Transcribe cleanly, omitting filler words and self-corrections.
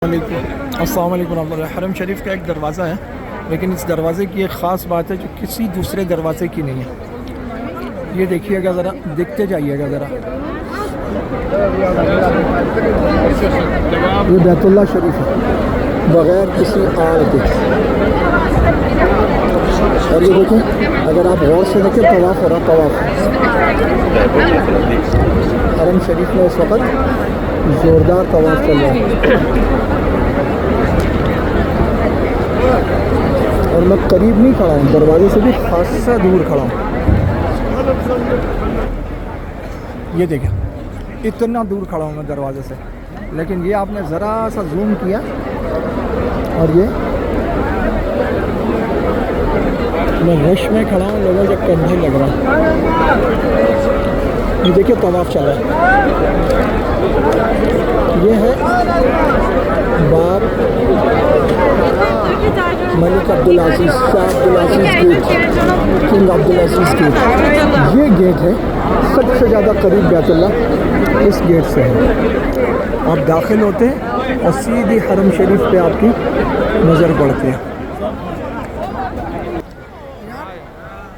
अस्सलाम वालेकुम रहमतुल्लाह। हरम शरीफ का एक दरवाज़ा है, लेकिन इस दरवाज़े की एक ख़ास बात है जो किसी दूसरे दरवाज़े की नहीं है। ये देखिएगा ज़रा, देखते जाइएगा ज़रा। ये बैतुल्लाह शरीफ है बग़ैर किसी आड़ के। और ये देखें, अगर आप गौर से देखें, तवाफ़ हो रहा, तवाफ़ हरम शरीफ में इस वक्त ज़ोरदार तवाफ़ चल रहा है। और मैं करीब नहीं खड़ा हूँ, दरवाजे से भी खासा दूर खड़ा हूँ। ये देखें, इतना दूर खड़ा हूँ मैं दरवाजे से, लेकिन ये आपने ज़रा सा जूम किया और ये मैं रश में खड़ा हूँ, लोगों के कंधे लग रहा है। ये देखिए तवाफ़ चल रहा है। ये है बाब मलिक अब्दुल अज़ीज़, शाह अब्दुल अज़ीज़ गेट, किंग अब्दुल अज़ीज़ गेट। ये गेट है सबसे ज़्यादा करीब बैतुल्लाह इस गेट से है। आप दाखिल होते हैं और सीधी हरम शरीफ पे आपकी नज़र पड़ती है।